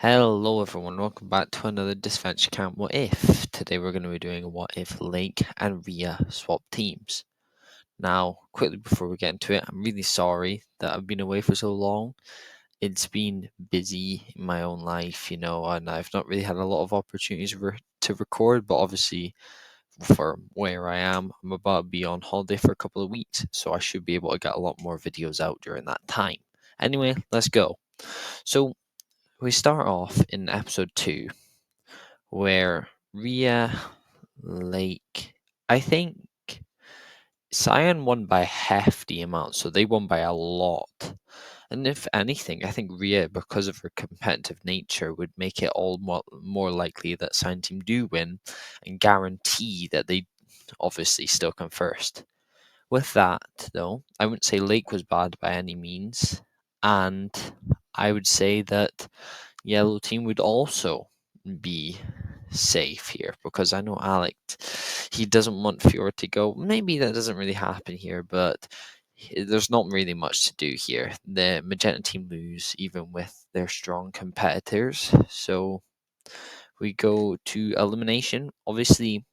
Hello everyone, welcome back to another Disadvantage Camp What If. Today we're going to be doing a What If Lake and Riya swap teams. Now, quickly before we get into it, I'm really sorry that I've been away for so long. It's been busy in my own life, and I've not really had a lot of opportunities to record, but obviously for where I am, I'm about to be on holiday for a couple of weeks, so I should be able to get a lot more videos out during that time. Anyway, let's go. So, we start off in episode 2 where Riya Lake, I think Cyan won by a hefty amount, so they won by a lot. And if anything, I think Riya, because of her competitive nature, would make it all more likely that Cyan team do win and guarantee that they obviously still come first. With that, though, I wouldn't say Lake was bad by any means, and I would say that Yellow team would also be safe here because I know Alec, he doesn't want Fiora to go. Maybe that doesn't really happen here, but there's not really much to do here. The Magenta team lose even with their strong competitors. So we go to elimination. Obviously,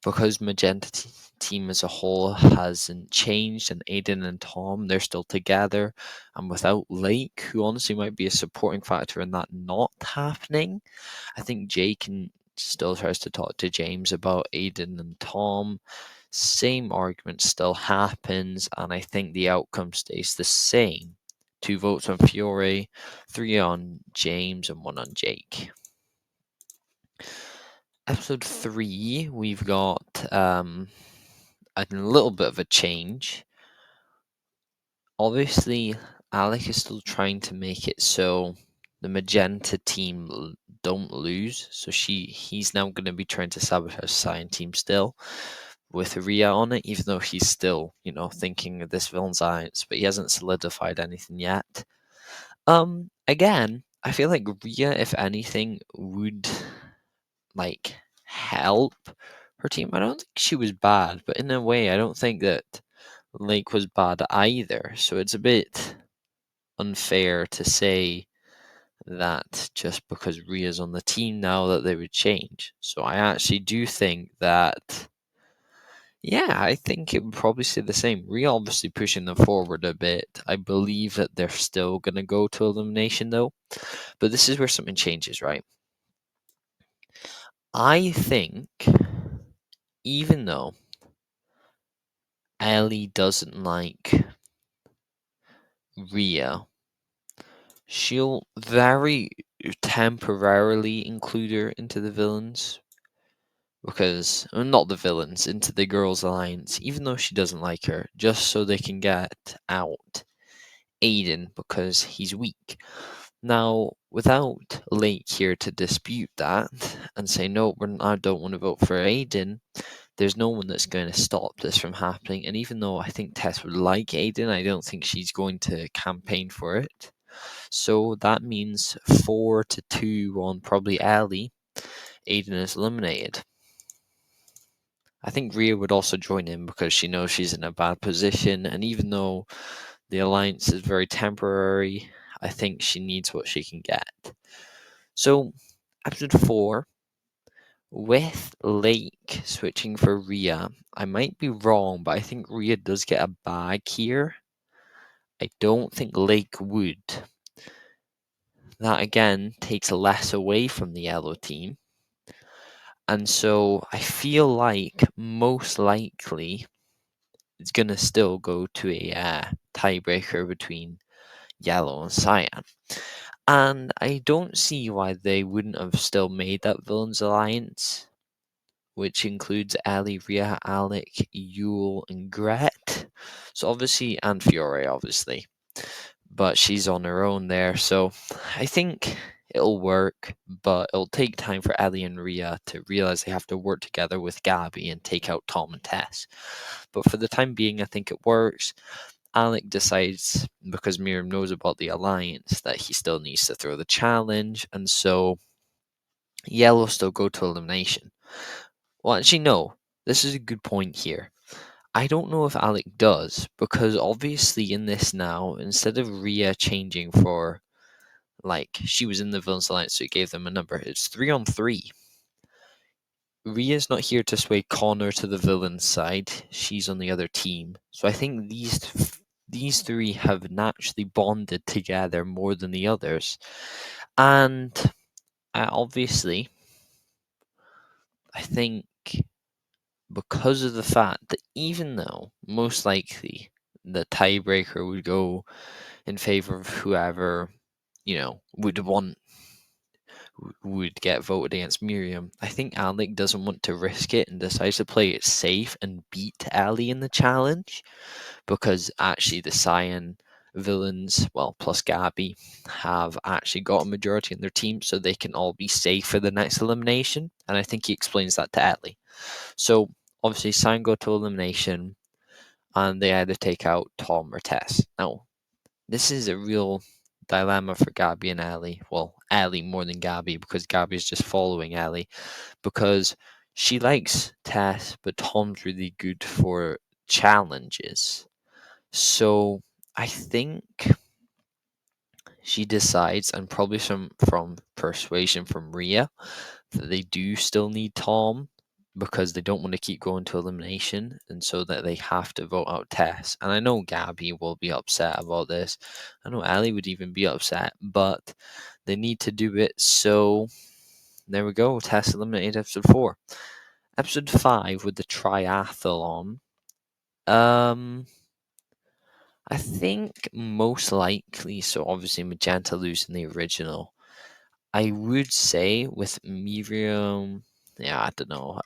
because Magenta team as a whole hasn't changed, and Aiden and Tom, they're still together, and without Lake, who honestly might be a supporting factor in that not happening, I think Jake still tries to talk to James about Aiden and Tom. Same argument still happens, and I think the outcome stays the same. 2 votes on Fiore, 3 on James, and 1 on Jake. Episode 3, we've got a little bit of a change. Obviously, Alec is still trying to make it so the Magenta team don't lose. So he's now going to be trying to sabotage Cyan team still with Riya on it, even though he's still, thinking of this villain's alliance, but he hasn't solidified anything yet. Again, I feel like Riya, if anything, would help her team. I don't think she was bad, but in a way, I don't think that Lake was bad either. So it's a bit unfair to say that just because Ria's on the team now that they would change. So I actually do think that, yeah, I think it would probably stay the same. Ria obviously pushing them forward a bit. I believe that they're still going to go to elimination though. But this is where something changes, right? I think even though Ellie doesn't like Ria, she'll very temporarily include her into the villains. Because, not the villains, into the girls' alliance, even though she doesn't like her, just so they can get out Aiden because he's weak. Now, without Lake here to dispute that and say, no, I don't want to vote for Aiden, there's no one that's going to stop this from happening. And even though I think Tess would like Aiden, I don't think she's going to campaign for it. So that means 4-2 on probably Ellie. Aiden is eliminated. I think Rhea would also join in because she knows she's in a bad position, and even though the alliance is very temporary, I think she needs what she can get. So, episode 4, with Lake switching for Rhea, I might be wrong, but I think Rhea does get a bag here. I don't think Lake would. That again takes less away from the yellow team. And so I feel like most likely it's going to still go to a tiebreaker between Yellow and Cyan. And I don't see why they wouldn't have still made that villains alliance, which includes Ellie, Rhea, Alec, Yule, and Gret. So obviously, and Fiore, obviously. But she's on her own there, so I think it'll work, but it'll take time for Ellie and Rhea to realize they have to work together with Gabby and take out Tom and Tess. But for the time being, I think it works. Alec decides, because Miriam knows about the alliance, that he still needs to throw the challenge, and so Yellow still go to elimination. Well, actually, no. This is a good point here. I don't know if Alec does, because obviously in this now, instead of Rhea changing for like she was in the Villains Alliance, so it gave them a number. It's 3-on-3. Ria's not here to sway Connor to the villain side. She's on the other team. So I think these three have naturally bonded together more than the others. And obviously, I think because of the fact that even though most likely the tiebreaker would go in favor of whoever, would get voted against Miriam, I think Alec doesn't want to risk it and decides to play it safe and beat Ali in the challenge, because actually the Cyan villains, well, plus Gabby, have actually got a majority in their team, so they can all be safe for the next elimination. And I think he explains that to Ali. So obviously, Cyan go to elimination, and they either take out Tom or Tess. Now, this is a real dilemma for Gabby and Ali. Well, Ali more than Gabby, because Gabby is just following Ali, because she likes Tess, but Tom's really good for challenges. So I think she decides, and probably some from persuasion from Riya, that they do still need Tom because they don't want to keep going to elimination, and so that they have to vote out Tess. And I know Gabby will be upset about this. I know Ali would even be upset, but they need to do it. So there we go. Tess eliminated episode 4. Episode 5 with the triathlon. I think most likely, so obviously Magenta losing the original. I would say with Miriam, yeah, I don't know.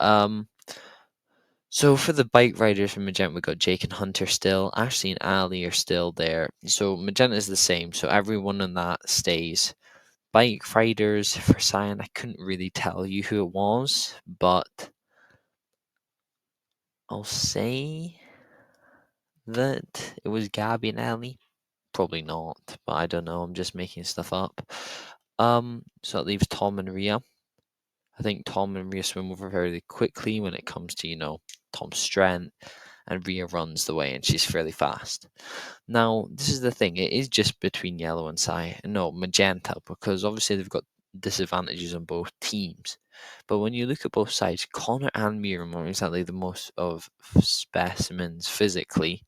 So for the bike riders from Magenta, we got Jake and Hunter still. Ashley and Ali are still there. So Magenta is the same. So everyone in that stays. Bike riders for Cyan, I couldn't really tell you who it was, but I'll say that it was Gabby and Ali. Probably not, but I don't know. I'm just making stuff up. So that leaves Tom and Riya. I think Tom and Rhea swim over very quickly when it comes to, Tom's strength, and Rhea runs the way and she's fairly fast. Now, this is the thing, it is just between yellow and no, magenta, because obviously they've got disadvantages on both teams. But when you look at both sides, Connor and Miriam are exactly the most of specimens physically.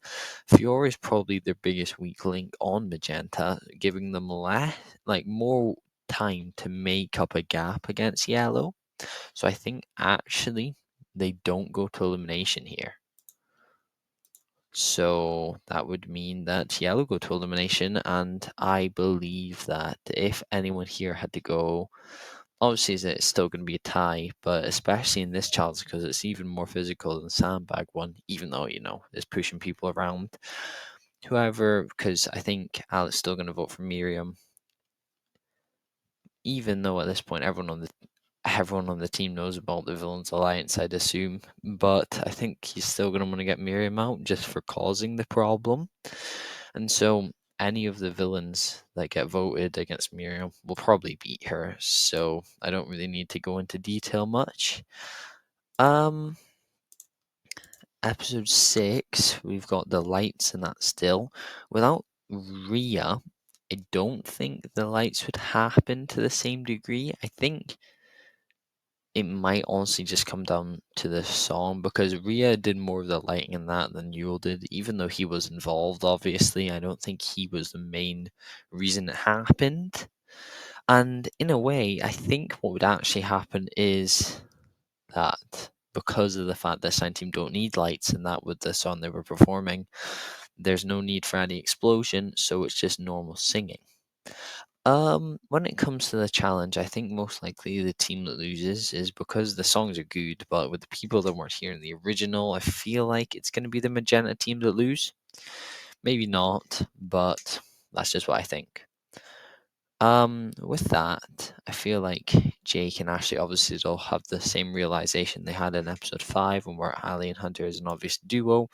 Fiora is probably their biggest weak link on magenta, giving them more time to make up a gap against yellow. So I think actually they don't go to elimination here. So that would mean that yellow go to elimination, and I believe that if anyone here had to go, obviously it's still going to be a tie, but especially in this challenge because it's even more physical than the sandbag one, even though, it's pushing people around. Whoever, because I think Alex still going to vote for Miriam, even though at this point everyone on the team knows about the Villains Alliance, I'd assume, but I think he's still going to want to get Miriam out just for causing the problem. And so any of the villains that get voted against Miriam will probably beat her, so I don't really need to go into detail much. Episode 6, we've got the lights and that still. Without Riya, I don't think the lights would happen to the same degree. I think it might honestly just come down to the song, because Riya did more of the lighting in that than Yule did, even though he was involved, obviously. I don't think he was the main reason it happened. And in a way, I think what would actually happen is that because of the fact that Sign Team don't need lights, and that with the song they were performing, there's no need for any explosion, so it's just normal singing. When it comes to the challenge, I think most likely the team that loses is because the songs are good, but with the people that weren't here in the original, I feel like it's going to be the Magenta team that lose. Maybe not, but that's just what I think. With that, I feel like Jake and Ashley obviously will have the same realization they had in episode 5, when where Ali and Hunter is an obvious duo,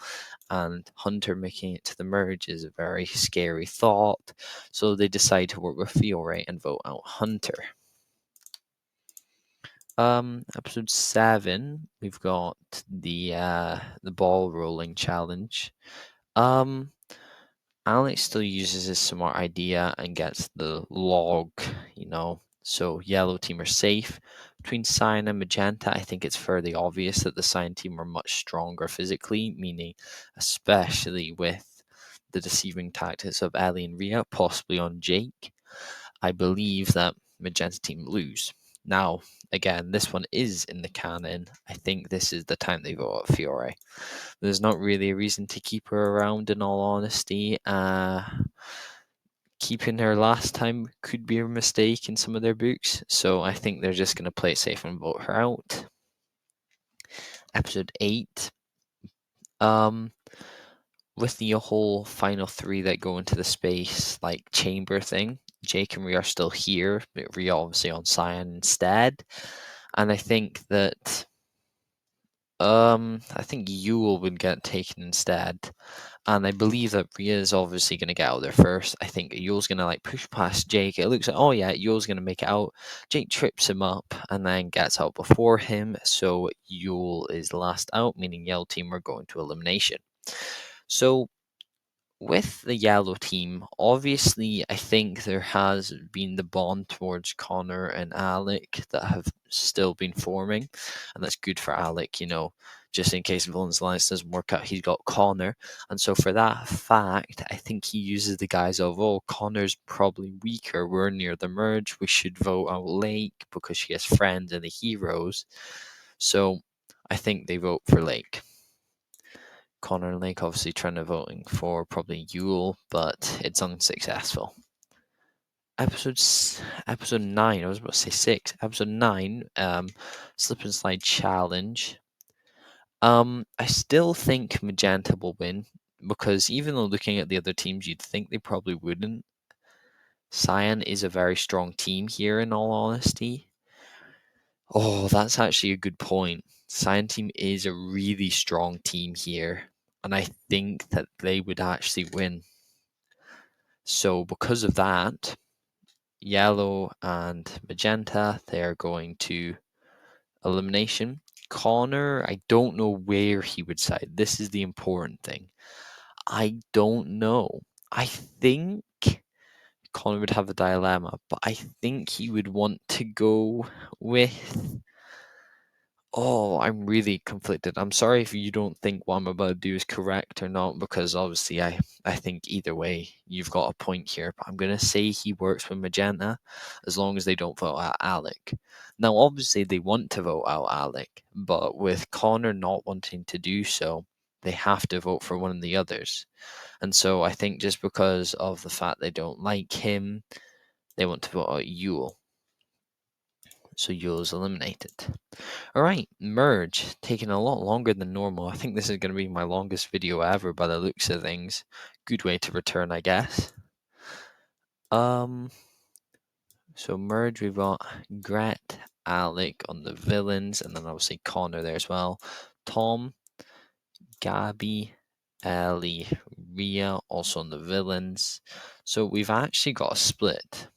and Hunter making it to the merge is a very scary thought. So they decide to work with Fiore and vote out Hunter. Episode 7, we've got the ball rolling challenge. Alex still uses his smart idea and gets the log, you know. So yellow team are safe. Between cyan and magenta, I think it's fairly obvious that the cyan team are much stronger physically, meaning especially with the deceiving tactics of Ellie and Riya, possibly on Jake. I believe that magenta team lose. Now, again, this one is in the canon. I think this is the time they vote out Fiore. There's not really a reason to keep her around, in all honesty. Keeping her last time could be a mistake in some of their books, so I think they're just going to play it safe and vote her out. Episode 8. With the whole final 3 that go into the space, like, chamber thing, Jake and Rhea are still here, but Rhea obviously on Cyan instead. And I think that I think Yule would get taken instead. And I believe that Rhea is obviously going to get out there first. I think Yule's going to like push past Jake. It looks like, oh yeah, Yule's going to make it out. Jake trips him up and then gets out before him. So Yule is last out, meaning yellow team are going to elimination. So with the yellow team, obviously, I think there has been the bond towards Connor and Alec that have still been forming, and that's good for Alec, you know, just in case Villains Alliance doesn't work out, he's got Connor. And so, for that fact, I think he uses the guise of, oh, Connor's probably weaker, we're near the merge, we should vote out Lake because she has friends and the heroes. So, I think they vote for Lake. Connor and Lake obviously trying to voting for probably Yule, but it's unsuccessful. Episode 9, I was about to say 6. Episode 9, slip and slide challenge. I still think Magenta will win because even though looking at the other teams, you'd think they probably wouldn't. Cyan is a very strong team here, in all honesty. Oh, that's actually a good point. Cyan team is a really strong team here, and I think that they would actually win. So because of that, yellow and magenta, they're going to elimination. Connor, I don't know where he would side. This is the important thing. I don't know. I think Connor would have a dilemma, but I think he would want to go with. Oh, I'm really conflicted. I'm sorry if you don't think what I'm about to do is correct or not, because obviously I think either way you've got a point here. But I'm gonna say he works with Magenta as long as they don't vote out Alec. Now, obviously they want to vote out Alec, but with Connor not wanting to do so, they have to vote for one of the others. And so I think just because of the fact they don't like him, they want to vote out Yule. So Yule's eliminated. Alright, merge. Taking a lot longer than normal. I think this is going to be my longest video ever by the looks of things. Good way to return, I guess. So merge, we've got Gret, Alec on the villains, and then obviously Connor there as well. Tom, Gabby, Ellie, Riya also on the villains. So we've actually got a split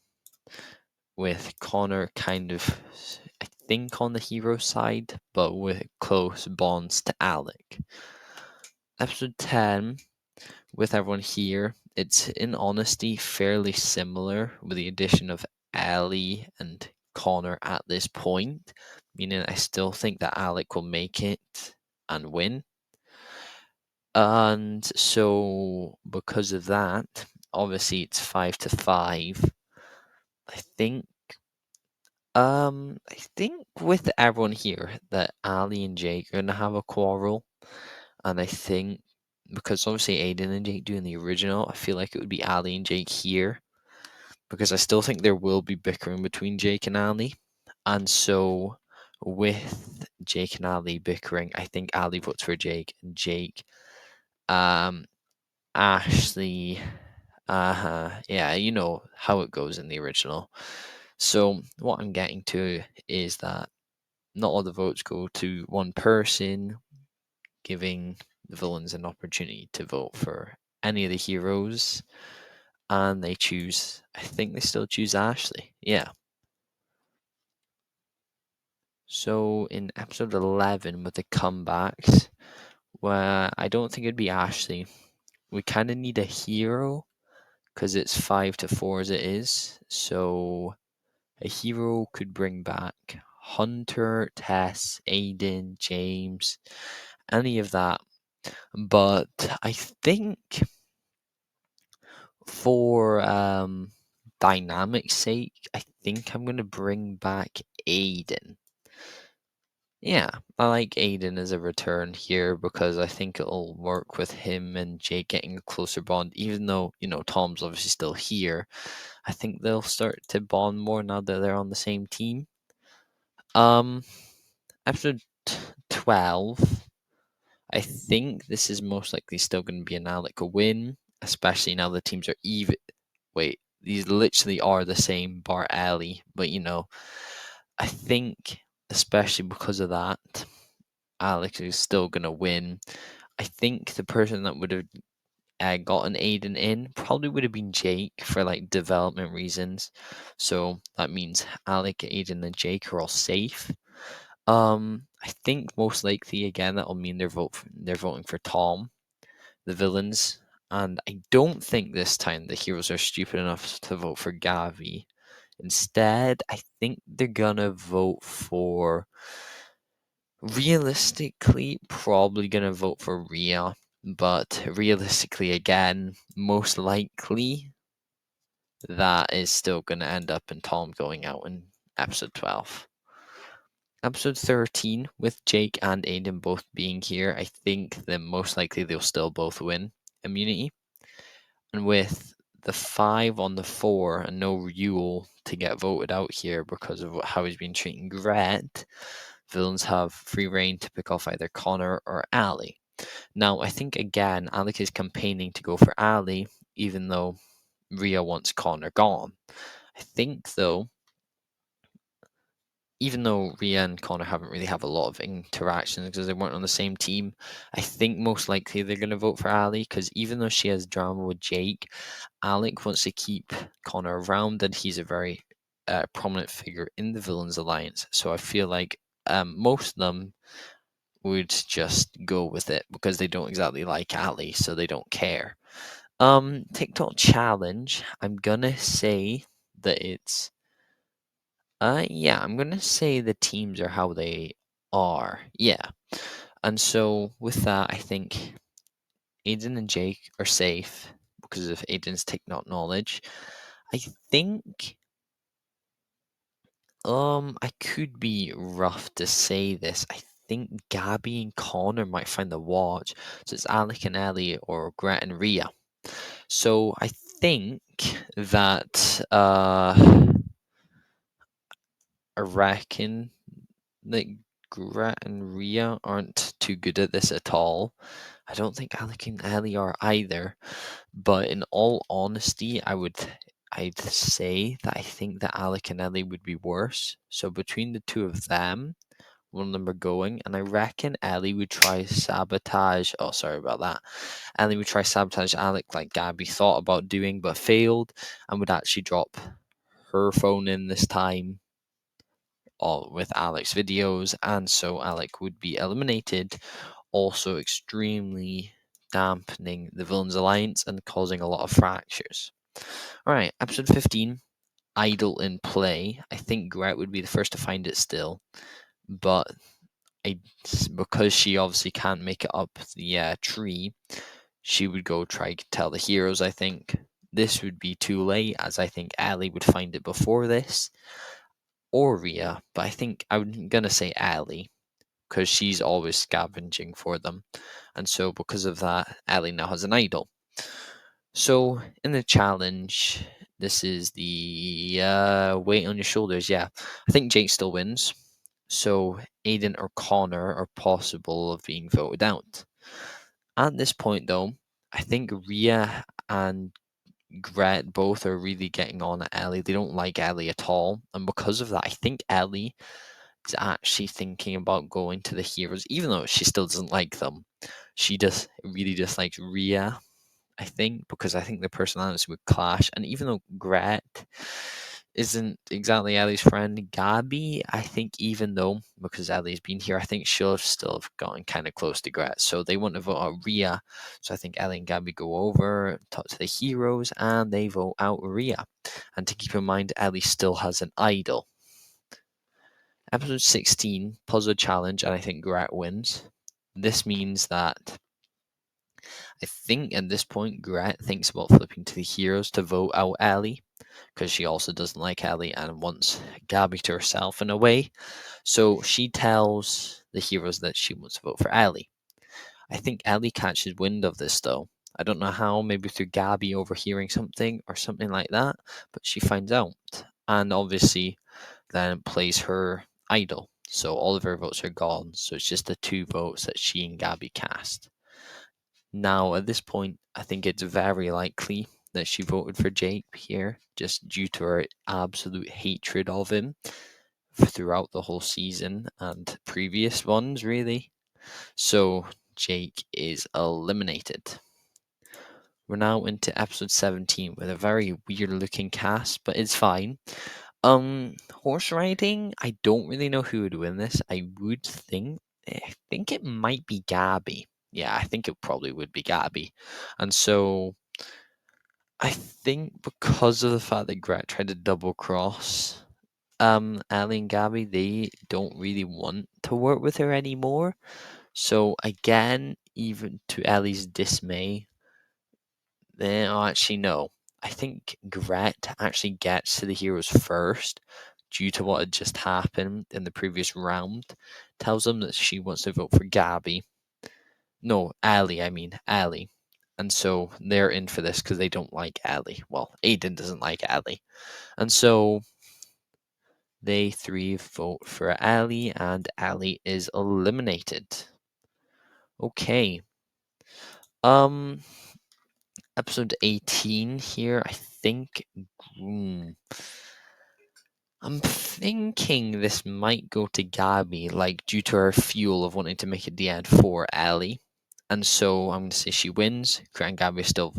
with Connor kind of, I think, on the hero side, but with close bonds to Alec. Episode 10, with everyone here, it's in honesty fairly similar with the addition of Ellie and Connor at this point, meaning I still think that Alec will make it and win. And so, because of that, obviously it's 5-5. I think with everyone here that Ali and Jake are gonna have a quarrel, and I think because obviously Aiden and Jake doing the original, I feel like it would be Ali and Jake here because I still think there will be bickering between Jake and Ali, and so with Jake and Ali bickering, I think Ali votes for Jake and Jake, Ashley, yeah, you know how it goes in the original. So what I'm getting to is that not all the votes go to one person, giving the villains an opportunity to vote for any of the heroes, and they choose. I think they still choose Ashley. Yeah. So in episode 11 with the comebacks, where I don't think it'd be Ashley, we kind of need a hero because it's 5-4 as it is. So a hero could bring back Hunter, Tess, Aiden, James, any of that. But I think for dynamic's sake, I think I'm gonna bring back Aiden. Yeah, I like Aiden as a return here because I think it'll work with him and Jake getting a closer bond. Even though, Tom's obviously still here, I think they'll start to bond more now that they're on the same team. Um, episode 12, I think this is most likely still going to be an Alec win, especially now the teams are even. Wait, these literally are the same bar alley, but I think especially because of that, Alex is still going to win. I think the person that would have gotten Aiden in probably would have been Jake for like development reasons. So that means Alec, Aiden, and Jake are all safe. I think most likely again that'll mean they're voting for Tom, the villains, and I don't think this time the heroes are stupid enough to vote for Gavi. Instead, I think they're gonna vote for. Realistically, probably gonna vote for Riya, but realistically, again, most likely that is still gonna end up in Tom going out in episode 12. Episode 13, with Jake and Aiden both being here, I think that most likely they'll still both win immunity. And with the 5 on the 4 and no Yule to get voted out here because of how he's been treating Gret, villains have free reign to pick off either Connor or Ali. Now, I think again, Alec is campaigning to go for Ali, even though Rhea wants Connor gone. I think, though, even though Rhea and Connor haven't really have a lot of interactions because they weren't on the same team, I think most likely they're going to vote for Ali because even though she has drama with Jake, Alec wants to keep Connor around and he's a very prominent figure in the Villains Alliance. So I feel like most of them would just go with it because they don't exactly like Ali, so they don't care. TikTok challenge. I'm gonna say that it's yeah, I'm gonna say the teams are how they are. Yeah. And so with that, I think Aiden and Jake are safe because of Aiden's TikTok knowledge. I think I could be rough to say this. I think Gabby and Connor might find the watch. So it's Alec and Ellie or Gret and Rhea. So I think that I reckon that Gret and Rhea aren't too good at this at all. I don't think Alec and Ellie are either. But in all honesty, I'd say that I think that Alec and Ellie would be worse. So between the two of them, one of them are going, and I reckon Ellie would try sabotage. Oh, sorry about that. Ellie would try sabotage Alec like Gabby thought about doing but failed, and would actually drop her phone in this time, all with Alec's videos, and so Alec would be eliminated. Also, extremely dampening the villains' alliance and causing a lot of fractures. All right, episode 15, Idle in Play. I think Gret would be the first to find it still, but because she obviously can't make it up the tree, she would go try to tell the heroes. I think this would be too late, as I think Ali would find it before this, or Rhea, but I think I'm gonna say Ali because she's always scavenging for them, and so because of that, Ali now has an idol. So in the challenge, this is the weight on your shoulders. Yeah, I think Jake still wins. So Aiden or Connor are possible of being voted out. At this point, though, I think Rhea and Gret both are really getting on at Ellie. They don't like Ellie at all, and because of that, I think Ellie is actually thinking about going to the heroes, even though she still doesn't like them. She just really dislikes Rhea, I think, because I think the personalities would clash. And even though Gret, isn't exactly Ellie's friend Gabby. I think even though, because Ellie's been here, I think she'll have still have gotten kind of close to Gret. So they want to vote out Riya. So I think Ellie and Gabby go over, talk to the heroes, and they vote out Riya. And to keep in mind, Ellie still has an idol. Episode 16, Puzzle Challenge, and I think Gret wins. This means that I think at this point, Gret thinks about flipping to the heroes to vote out Ellie, because she also doesn't like Ellie and wants Gabby to herself in a way. So she tells the heroes that she wants to vote for Ellie. I think Ellie catches wind of this though. I don't know how, maybe through Gabby overhearing something or something like that, but she finds out. And obviously then plays her idol. So all of her votes are gone. So it's just the two votes that she and Gabby cast. Now, at this point, I think it's very likely that she voted for Jake here, just due to her absolute hatred of him throughout the whole season and previous ones, really. So, Jake is eliminated. We're now into episode 17 with a very weird looking cast, but it's fine. Horse riding, I don't really know who would win this. I think it might be Gabby. Yeah, I think it probably would be Gabby. And so I think because of the fact that Gret tried to double cross Ellie and Gabby, they don't really want to work with her anymore. So again, even to Ellie's dismay, actually no. I think Gret actually gets to the heroes first due to what had just happened in the previous round. Tells them that she wants to vote for Gabby. No, Ellie, I mean Ellie. And so they're in for this because they don't like Ellie. Well, Aiden doesn't like Ellie. And so they three vote for Ellie, and Ellie is eliminated. Okay. Um, episode 18 here, I think. Hmm, I'm thinking this might go to Gabby, like due to her fuel of wanting to make it the end for Ellie. And so I'm going to say she wins. Grant and Gabby still,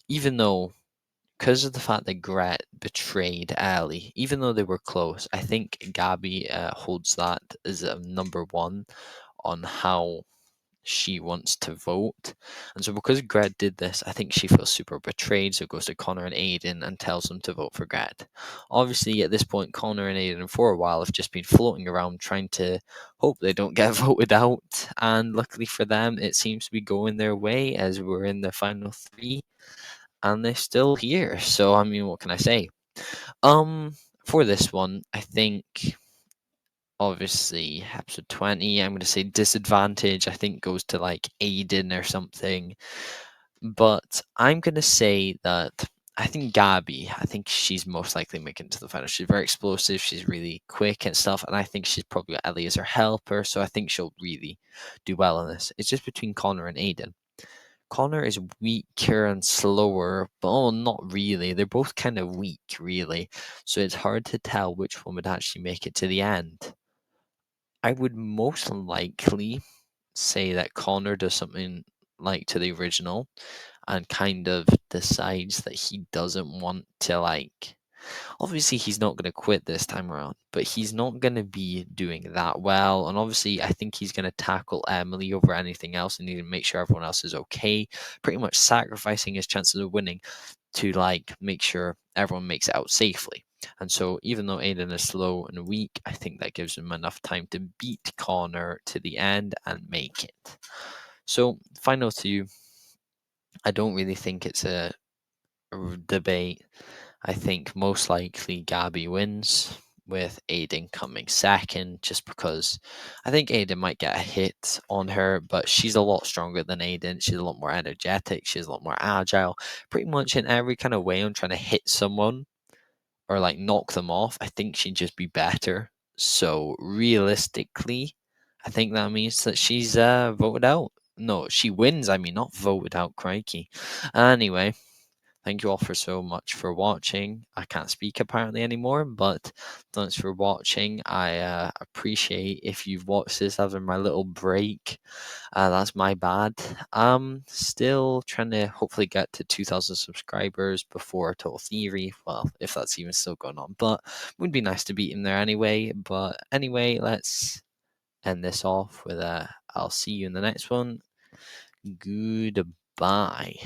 even though, because of the fact that Gret betrayed Ellie, even though they were close, I think Gabby holds that as a number one on how she wants to vote. And so because Gret did this, I think she feels super betrayed, so goes to Connor and Aiden and tells them to vote for Gret. Obviously, at this point, Connor and Aiden for a while have just been floating around trying to hope they don't get voted out. And luckily for them, it seems to be going their way as we're in the final three and they're still here. So I mean, what can I say? Um, for this one, I think obviously episode 20, I'm going to say disadvantage. I think goes to like Aiden or something. But I'm going to say that I think Gabby, I think she's most likely making it to the final. She's very explosive. She's really quick and stuff. And I think she's probably got Ellie as her helper. So I think she'll really do well in this. It's just between Connor and Aiden. Connor is weaker and slower, but not really. They're both kind of weak, really. So it's hard to tell which one would actually make it to the end. I would most likely say that Connor does something like to the original and kind of decides that he doesn't want to like obviously he's not going to quit this time around, but he's not going to be doing that well. And obviously, I think he's going to tackle Emily over anything else and need to make sure everyone else is okay, pretty much sacrificing his chances of winning to like make sure everyone makes it out safely. And so, even though Aiden is slow and weak, I think that gives him enough time to beat Connor to the end and make it. So, final two, I don't really think it's a debate. I think most likely Gabby wins, with Aiden coming second, just because I think Aiden might get a hit on her, but she's a lot stronger than Aiden. She's a lot more energetic. She's a lot more agile. Pretty much in every kind of way on trying to hit someone or like knock them off, I think she'd just be better. So realistically, I think that means that she's voted out. No, she wins. I mean, not voted out. Crikey. Anyway, thank you all for so much for watching. I can't speak apparently anymore, but thanks for watching. I appreciate if you've watched this after my little break. That's my bad. I'm still trying to hopefully get to 2,000 subscribers before Total Theory. Well, if that's even still going on, but it would be nice to beat him there anyway. But anyway, let's end this off with I'll see you in the next one. Goodbye.